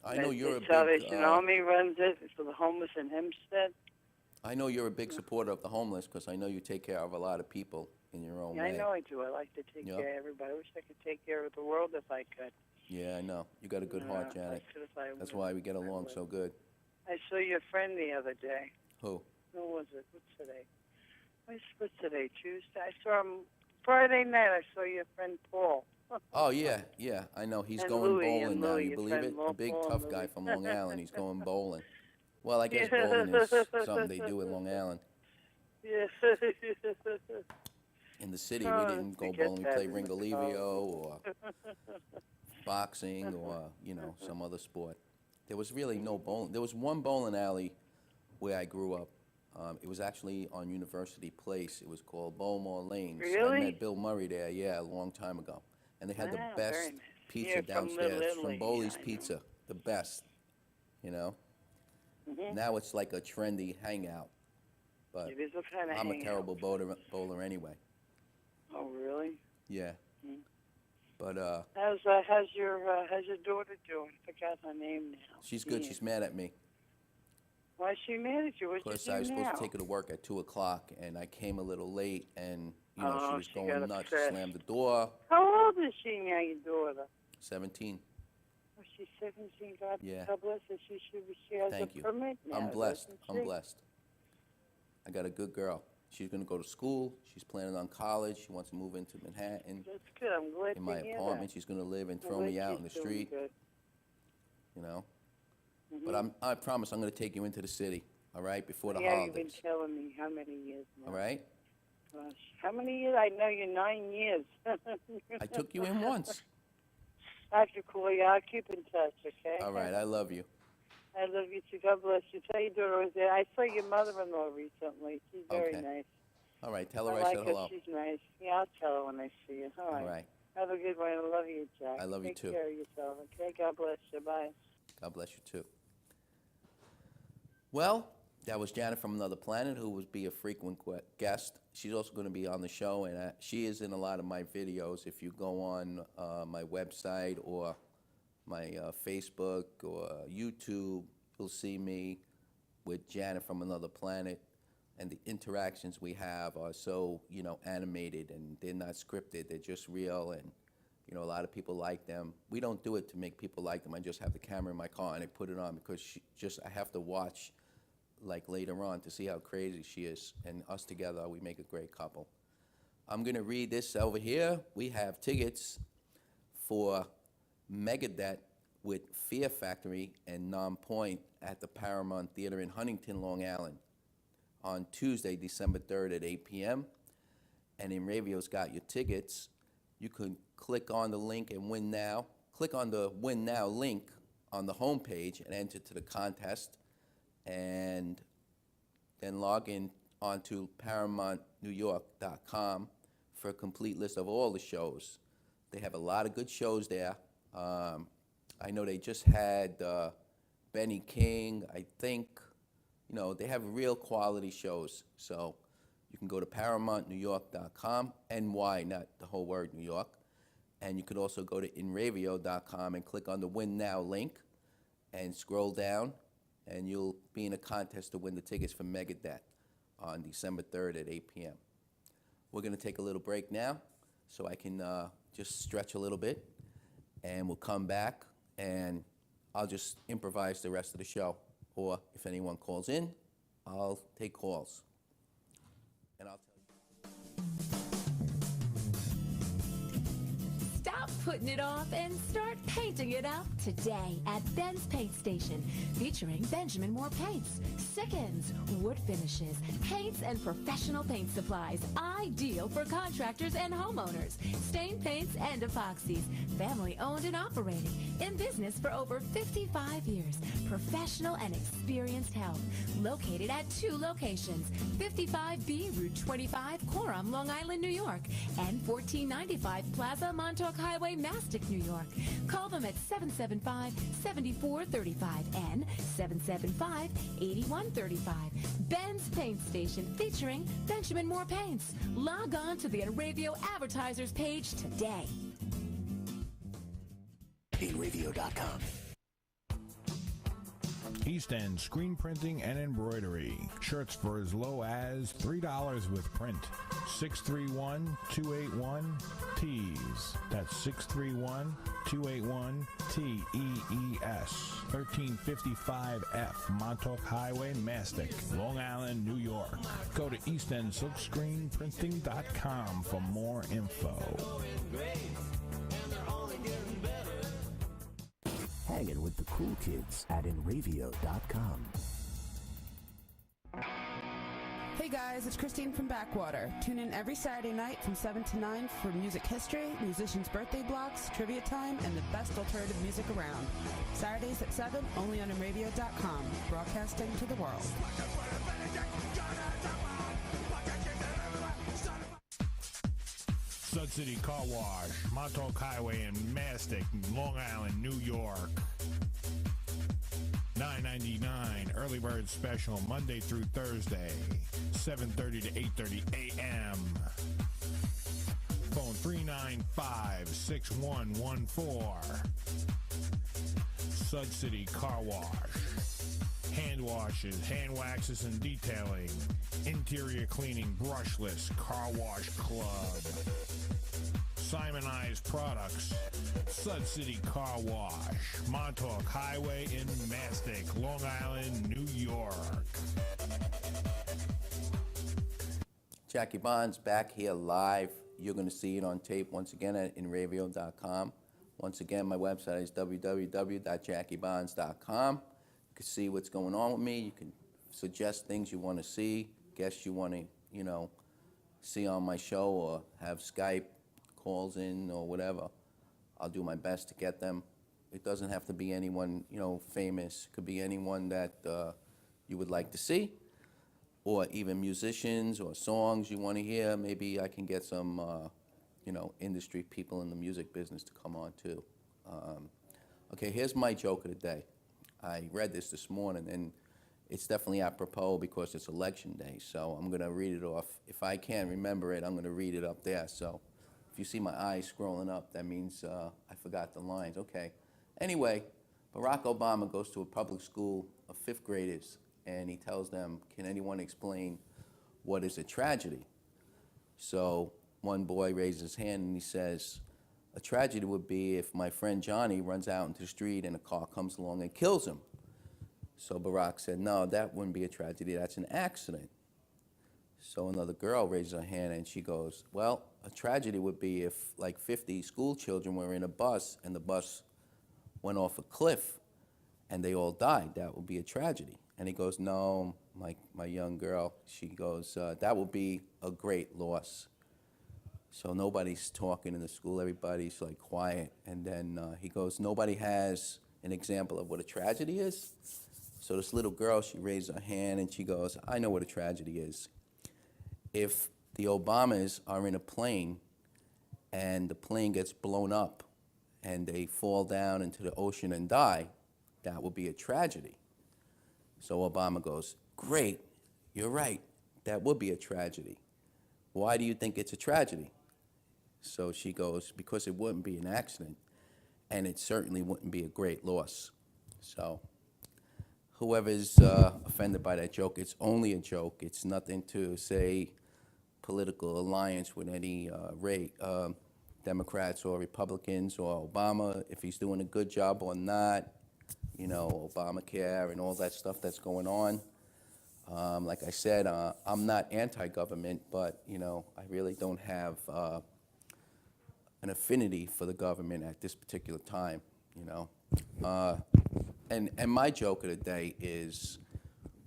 I know you're a the big. Salvation Army runs it for the homeless in Hempstead. I know you're a big supporter of the homeless because I know you take care of a lot of people in your own Yeah, way. I know I do. I like to take Yeah. care of everybody. I wish I could take care of the world if I could. Yeah, I know. You got a good heart, Yeah, Janet. I could if I That's would. why we get along would. so good. I saw your friend the other day. Who? Who was it? What's today? What's today? Tuesday. I saw him Friday night. I saw your friend Paul. Oh, yeah, yeah. I know. He's And going Louis, bowling and now. Louis, You your believe friend it? Paul A big, and tough guy Louis. from Long Island. He's going bowling. Well, I guess bowling is something they do in Long Island. Yeah. In the city, Oh, we didn't go forget bowling. We that played in the Ringolevio or boxing or, some other sport. There was really no bowling. There was one bowling alley where I grew up. It was actually on University Place. It was called Bowmore Lanes. Really? I met Bill Murray there, a long time ago. And they had the Wow, best very nice. pizza Yeah, from downstairs, Little from Italy, Boli's I know. Pizza, the best, Mhm. Now it's like a trendy hangout. But It is a kind of I'm a hangout. terrible bowler anyway. Oh, really? Yeah. Mm. But How's your daughter doing? I forgot her name now. she's good. Yeah. She's mad at me. Why is she mad at you? What'd Because she I do was supposed now? to take her to work at 2 o'clock, and I came a little late, and, she Oh, was she going got nuts. upset. Slammed the door. How old is she now, your daughter? 17. Oh, she's 17. God, Yeah. God bless her. She has Thank a you. permit now. I'm blessed. doesn't I'm she? blessed. I got a good girl. She's going to go to school. She's planning on college. She wants to move into Manhattan. That's good. I'm glad In to my hear apartment, that. she's going to live and I'm throw glad me out she's in the doing street, good. But I promise I'm going to take you into the city, all right, before the Yeah, holidays. you've been telling me how many years now. All right? Gosh, how many years? I know you 9 years. I took you in once. I have to call you. I'll keep in touch, okay? All right, I love you. I love you too. God bless you. Tell your daughter I was there. I saw your mother-in-law recently. She's very Okay. nice. All right, tell her I I like said her. hello. She's nice. Yeah, I'll tell her when I see you. All right. All right. Have a good one. I love you, Jack. I love you Take too. care of yourself, okay? God bless you. Bye. God bless you too. Well, that was Janet from Another Planet, who would be a frequent guest. She's also going to be on the show, and she is in a lot of my videos. If you go on my website or my Facebook or YouTube, you'll see me with Janet from Another Planet. And the interactions we have are so, animated, and they're not scripted. They're just real, and, a lot of people like them. We don't do it to make people like them. I just have the camera in my car, and I put it on because I have to watch, like, later on to see how crazy she is. And us together, we make a great couple. I'm going to read this over here. We have tickets for Megadeth with Fear Factory and Non-Point at the Paramount Theater in Huntington, Long Island, on Tuesday, December 3rd at 8 p.m. And in Radio's got your tickets. You can click on the link and win now. Click on the Win Now link on the homepage and enter to the contest. And then log in onto ParamountNewYork.com for a complete list of all the shows. They have a lot of good shows there. I know they just had Benny King, I think, they have real quality shows. So you can go to ParamountNewYork.com, NY, not the whole word New York. And you could also go to inravio.com and click on the Win Now link and scroll down, and you'll be in a contest to win the tickets for Megadeth on December 3rd at 8 p.m. We're going to take a little break now so I can just stretch a little bit, and we'll come back, and I'll just improvise the rest of the show. Or if anyone calls in, I'll take calls. And I'll tell you. Stop putting it off and start painting it up today at Ben's Paint Station, featuring Benjamin Moore Paints, Sickens, wood finishes, paints, and professional paint supplies, ideal for contractors and homeowners, stain paints and epoxies, family owned and operating, in business for over 55 years, professional and experienced help, located at 2 locations, 55B Route 25, Coram, Long Island, New York, and 1495 Plaza, Montauk Highway, Mastic, New York. Call them at 775-7435 and 775-8135. Ben's Paint Station, featuring Benjamin Moore Paints. Log on to the Radio Advertisers page today. InRavio.com. East End Screen Printing and Embroidery. Shirts for as low as $3 with print. 631-281-TEES. That's 631-281-TEES. 1355F Montauk Highway, Mastic, Long Island, New York. Go to eastendsilkscreenprinting.com for more info. Hanging with the cool kids at InRavio.com. Hey guys, it's Christine from Backwater. Tune in every Saturday night from 7 to 9 for music history, musicians' birthday blocks, trivia time, and the best alternative music around. Saturdays at 7, only on InRavio.com, broadcasting to the world. Sud City Car Wash, Montauk Highway in Mastic, Long Island, New York. $9.99 early bird special Monday through Thursday, 7:30 to 8:30 a.m. Phone 395-6114. Sud City Car Wash. Hand washes, hand waxes, and detailing. Interior cleaning, brushless, car wash club. Simonized products. Sud City Car Wash. Montauk Highway in Mastic, Long Island, New York. Jackie Bonds back here live. You're going to see it on tape once again at inravio.com. Once again, my website is www.jackiebonds.com. You can see what's going on with me. You can suggest things you want to see, guests you want to, see on my show, or have Skype calls in or whatever. I'll do my best to get them. It doesn't have to be anyone, famous. It could be anyone that you would like to see, or even musicians or songs you want to hear. Maybe I can get some, industry people in the music business to come on too. Okay, here's my joke of the day. I read this morning, and it's definitely apropos because it's election day, so I'm going to read it off. If I can't remember it, I'm going to read it up there. So if you see my eyes scrolling up, that means I forgot the lines. Okay. Anyway, Barack Obama goes to a public school of 5th graders, and he tells them, can anyone explain what is a tragedy? So one boy raises his hand, and he says, a tragedy would be if my friend Johnny runs out into the street and a car comes along and kills him. So Barack said, no, that wouldn't be a tragedy, that's an accident. So another girl raises her hand and she goes, well, a tragedy would be if like 50 school children were in a bus and the bus went off a cliff and they all died. That would be a tragedy. And he goes, no, my young girl, she goes, that would be a great loss. So nobody's talking in the school, everybody's like quiet. And then he goes, nobody has an example of what a tragedy is? So this little girl, she raises her hand and she goes, I know what a tragedy is. If the Obamas are in a plane and the plane gets blown up and they fall down into the ocean and die, that would be a tragedy. So Obama goes, Great, you're right. That would be a tragedy. Why do you think it's a tragedy? So she goes, because it wouldn't be an accident, and it certainly wouldn't be a great loss. So whoever's offended by that joke, it's only a joke. It's nothing to say political alliance with any Democrats or Republicans or Obama, if he's doing a good job or not, you know, Obamacare and all that stuff that's going on. Like I said, I'm not anti-government, but, you know, I really don't have an affinity for the government at this particular time, you know. And my joke of the day is,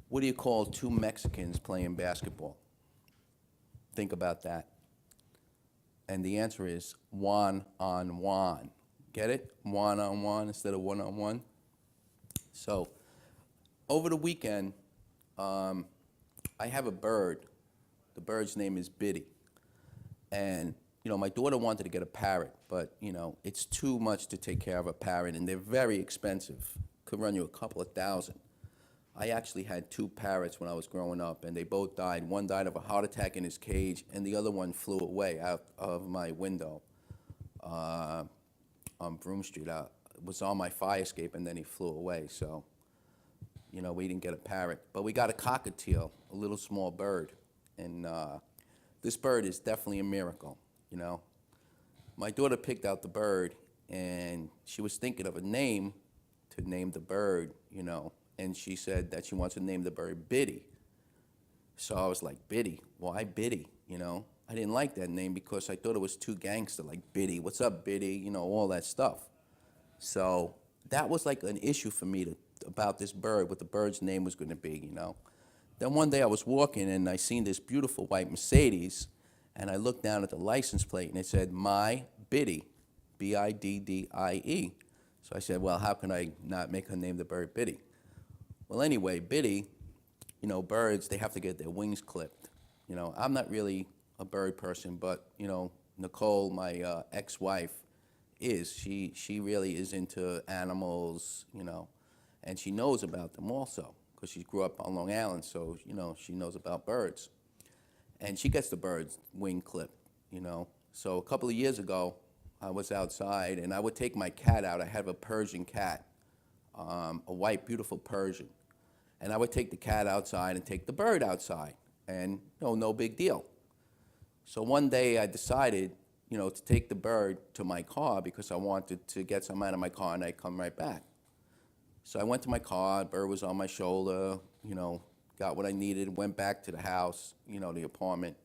what do you call two Mexicans playing basketball? Think about that. And the answer is one-on-one. Get it? One-on-one instead of one-on-one. So over the weekend, I have a bird. The bird's name is Biddy. And, you know, my daughter wanted to get a parrot, but, you know, it's too much to take care of a parrot, and they're very expensive. Could run you a couple of thousand. I actually had two parrots when I was growing up, and they both died. One died of a heart attack in his cage, and the other one flew away out of my window on Broome Street. It was on my fire escape, and then he flew away. So, you know, we didn't get a parrot. But we got a cockatiel, a little small bird. And this bird is definitely a miracle, you know. My daughter picked out the bird, and she was thinking of a name to name the bird, you know. And she said that she wants to name the bird Biddy. So I was like, Biddy? Why Biddy, you know? I didn't like that name because I thought it was too gangster, like Biddy. What's up, Biddy? You know, all that stuff. So that was like an issue for me about this bird, what the bird's name was going to be, you know. Then one day I was walking and I seen this beautiful white Mercedes, and I looked down at the license plate and it said, My Biddy, Biddie. So I said, well, how can I not make her name the bird Biddy? Well, anyway, Biddy, you know, birds, they have to get their wings clipped. You know, I'm not really a bird person, but, you know, Nicole, my ex-wife, is. She really is into animals, you know, and she knows about them also because she grew up on Long Island, so, you know, she knows about birds. And she gets the bird's wing clipped, you know. So a couple of years ago, I was outside, and I would take my cat out. I have a Persian cat, a white, beautiful Persian. And I would take the cat outside and take the bird outside, and, you know, no big deal. So one day I decided, you know, to take the bird to my car because I wanted to get some out of my car and I'd come right back. So I went to my car, the bird was on my shoulder, you know, got what I needed, went back to the house, you know, the apartment.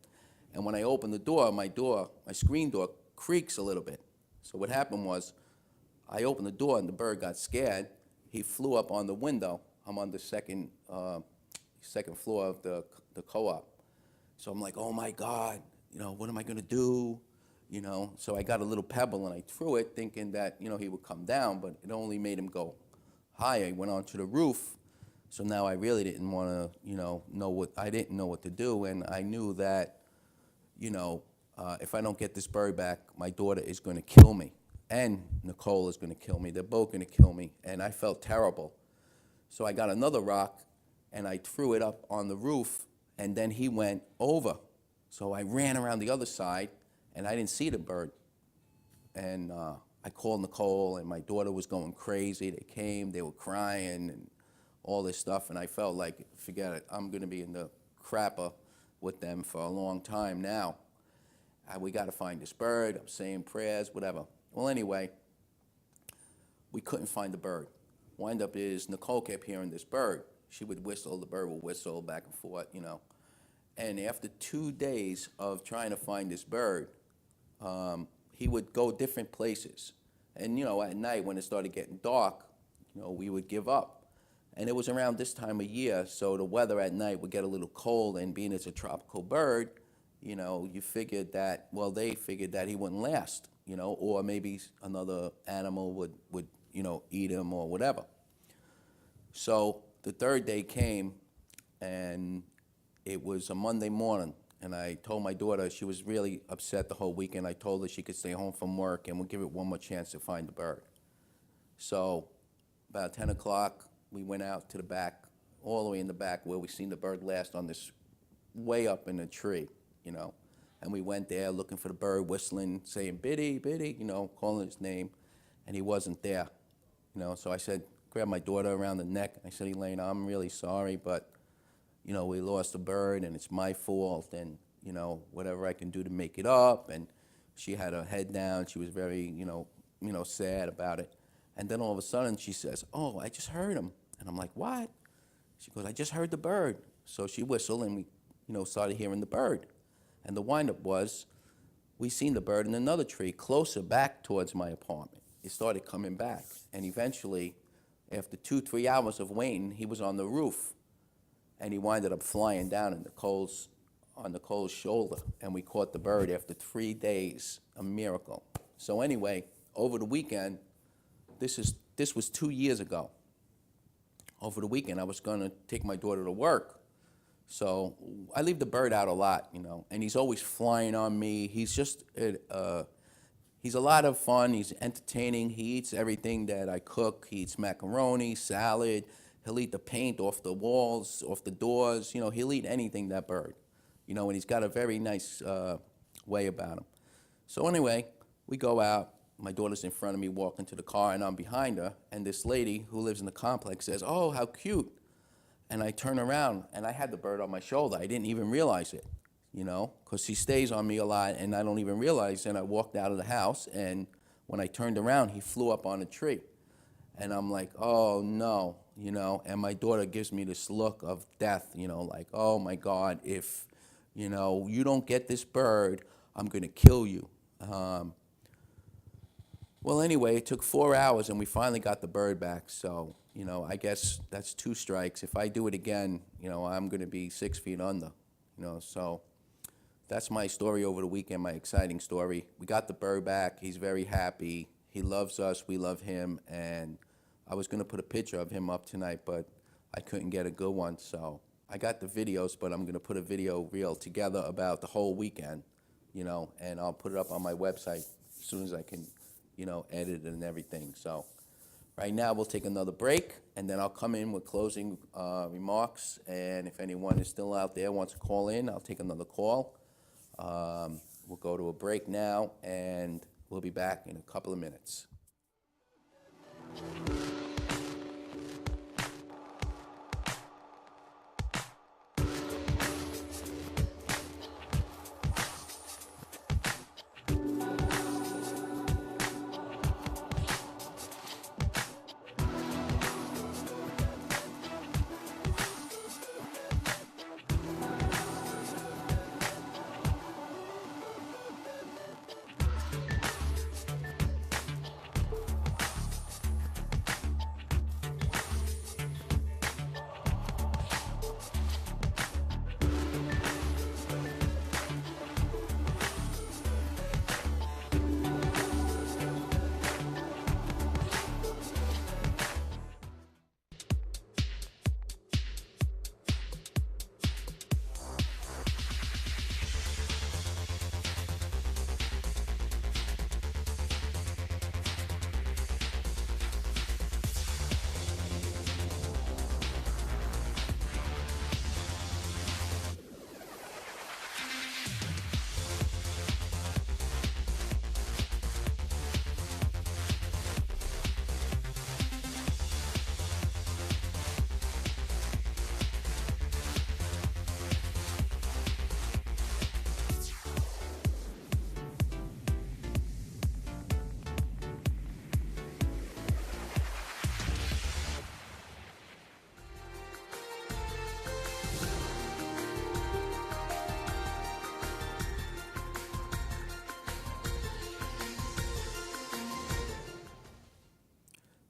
And when I opened the door, my screen door creaks a little bit. So what happened was I opened the door and the bird got scared. He flew up on the window. I'm on the second floor of the co-op. So I'm like, oh my God, you know, what am I gonna do? You know, so I got a little pebble and I threw it thinking that, you know, he would come down, but it only made him go higher. He went onto the roof. So now I really didn't wanna, you know I didn't know what to do, and I knew that, you know, if I don't get this bird back, my daughter is gonna kill me, and Nicole is gonna kill me. They're both gonna kill me, and I felt terrible. So I got another rock, and I threw it up on the roof, and then he went over. So I ran around the other side, and I didn't see the bird. And I called Nicole, and my daughter was going crazy. They came, they were crying, and all this stuff, and I felt like, forget it, I'm gonna be in the crapper with them for a long time now. We gotta find this bird, I'm saying prayers, whatever. Well, anyway, we couldn't find the bird. Wind up is Nicole kept hearing this bird. She would whistle, the bird would whistle back and forth, you know. And after 2 days of trying to find this bird, he would go different places. And, you know, at night when it started getting dark, you know, we would give up. And it was around this time of year, so the weather at night would get a little cold, and being it's a tropical bird, you know, you figured that, well, they figured that he wouldn't last, you know, or maybe another animal would you know, eat him or whatever. So the third day came, and it was a Monday morning, and I told my daughter, she was really upset the whole weekend. I told her she could stay home from work, and we'll give it one more chance to find the bird. So about 10 o'clock, we went out to the back all the way in the back where we seen the bird last on this way up in a tree, you know. And we went there looking for the bird, whistling, saying, Biddy, Biddy, you know, calling his name, and he wasn't there, you know. So I said, grabbed my daughter around the neck. I said, Elaine, I'm really sorry, but, you know, we lost a bird, and it's my fault, and, you know, whatever I can do to make it up. And she had her head down. She was very, you know, sad about it. And then all of a sudden she says, oh, I just heard him. And I'm like, what? She goes, I just heard the bird. So she whistled, and we, you know, started hearing the bird. And the windup was, we seen the bird in another tree closer back towards my apartment. It started coming back. And eventually, after 2-3 hours of waiting, he was on the roof. And he winded up flying down on the Cole's shoulder. And we caught the bird after 3 days, a miracle. So anyway, over the weekend, this was 2 years ago. Over the weekend, I was gonna take my daughter to work. So I leave the bird out a lot, you know, and he's always flying on me. He's just, he's a lot of fun. He's entertaining. He eats everything that I cook. He eats macaroni, salad. He'll eat the paint off the walls, off the doors. You know, he'll eat anything, that bird. You know, and he's got a very nice way about him. So anyway, we go out. My daughter's in front of me walking to the car, and I'm behind her. And this lady who lives in the complex says, oh, how cute. And I turn around, and I had the bird on my shoulder. I didn't even realize it, you know, because he stays on me a lot, and I don't even realize. And I walked out of the house, and when I turned around, he flew up on a tree. And I'm like, oh, no, you know. And my daughter gives me this look of death, you know, like, oh, my God, if, you know, you don't get this bird, I'm going to kill you. Well, anyway, it took 4 hours, and we finally got the bird back. So, you know, I guess that's 2 strikes. If I do it again, you know, I'm going to be 6 feet under, you know. So that's my story over the weekend, my exciting story. We got the bird back. He's very happy. He loves us. We love him. And I was going to put a picture of him up tonight, but I couldn't get a good one. So I got the videos, but I'm going to put a video reel together about the whole weekend, you know, and I'll put it up on my website as soon as I can, you know, edit it and everything. So right now we'll take another break, and then I'll come in with closing remarks. And if anyone is still out there, wants to call in, I'll take another call. We'll go to a break now, and we'll be back in a couple of minutes.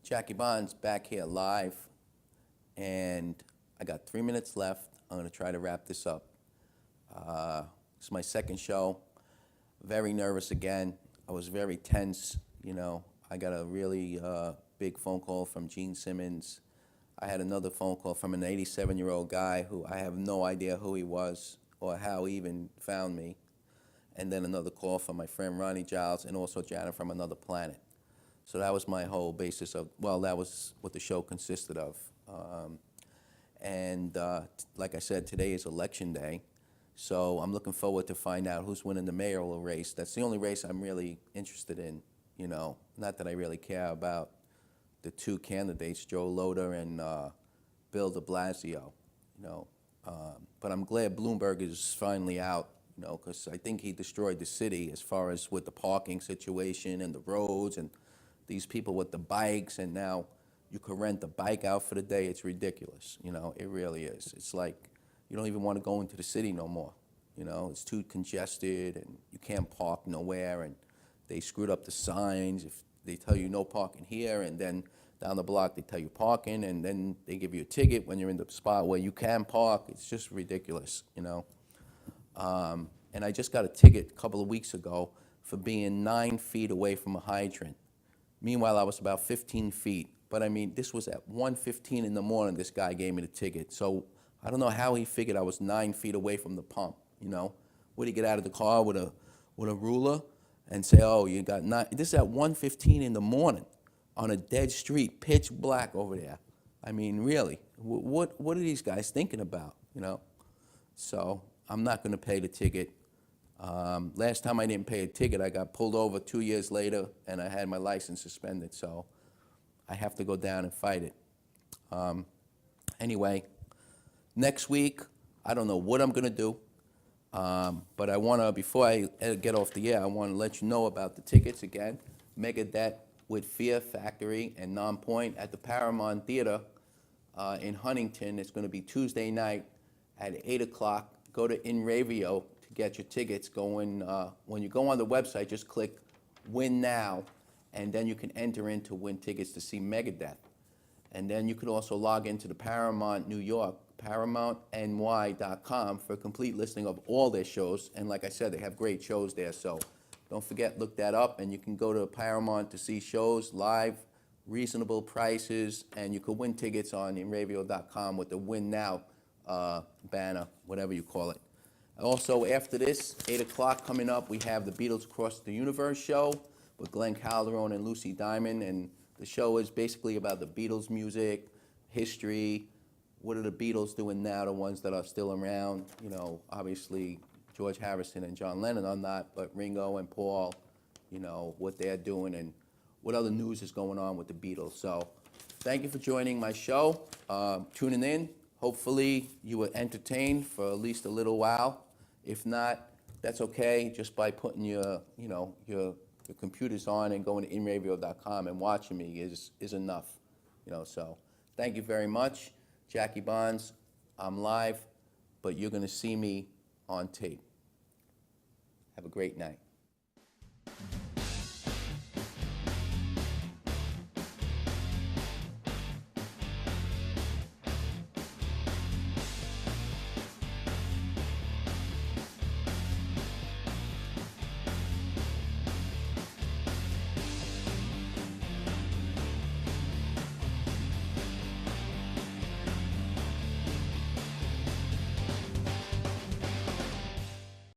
Jackie Bond's back here live, and I got 3 minutes left. I'm going to try to wrap this up. It's my second show. Very nervous again. I was very tense, you know. I got a really big phone call from Gene Simmons. I had another phone call from an 87-year-old guy who I have no idea who he was or how he even found me. And then another call from my friend Ronnie Giles, and also Janet from another planet. So that was my whole basis of, well, that was what the show consisted of. And like I said, today is election day. So I'm looking forward to find out who's winning the mayoral race. That's the only race I'm really interested in, you know. Not that I really care about the two candidates, Joe Loder and Bill de Blasio, you know. But I'm glad Bloomberg is finally out, you know, because I think he destroyed the city as far as with the parking situation and the roads and these people with the bikes, and now you can rent the bike out for the day. It's ridiculous, you know, it really is. It's like you don't even want to go into the city no more, you know. It's too congested and you can't park nowhere, and they screwed up the signs. If they tell you no parking here, and then down the block they tell you parking, and then they give you a ticket when you're in the spot where you can park. It's just ridiculous, you know. And I just got a ticket a couple of weeks ago for being 9 feet away from a hydrant. Meanwhile, I was about 15 feet. But I mean, this was at 1:15 in the morning, this guy gave me the ticket. So I don't know how he figured I was 9 feet away from the pump, you know. Would he get out of the car with a ruler and say, oh, you got 9? This is at 1:15 in the morning on a dead street, pitch black over there. I mean, really, what are these guys thinking about, you know? So I'm not going to pay the ticket. Last time I didn't pay a ticket, I got pulled over 2 years later, and I had my license suspended. So I have to go down and fight it. Anyway, next week, I don't know what I'm going to do, but I want to, before I get off the air, I want to let you know about the tickets again. Megadeth with Fear Factory and Non-Point at the Paramount Theater in Huntington. It's going to be Tuesday night at 8 o'clock. Go to InRavio to get your tickets. When you go on the website, just click Win Now, and then you can enter in to win tickets to see Megadeth. And then you can also log into the Paramount New York, ParamountNY.com, for a complete listing of all their shows. And like I said, they have great shows there, so don't forget, look that up, and you can go to Paramount to see shows live, reasonable prices, and you can win tickets on InRavio.com with the Win Now banner, whatever you call it. Also, after this, 8 o'clock coming up, we have the Beatles Across the Universe show with Glenn Calderone and Lucy Diamond, and the show is basically about the Beatles music, history, what are the Beatles doing now, the ones that are still around. You know, obviously George Harrison and John Lennon are not, but Ringo and Paul, you know, what they're doing and what other news is going on with the Beatles. So thank you for joining my show, tuning in. Hopefully you were entertained for at least a little while. If not, that's okay, just by putting your computers on and going to InRavio.com and watching me is enough, you know. So thank you very much. Jackie Bonds, I'm live, but you're going to see me on tape. Have a great night.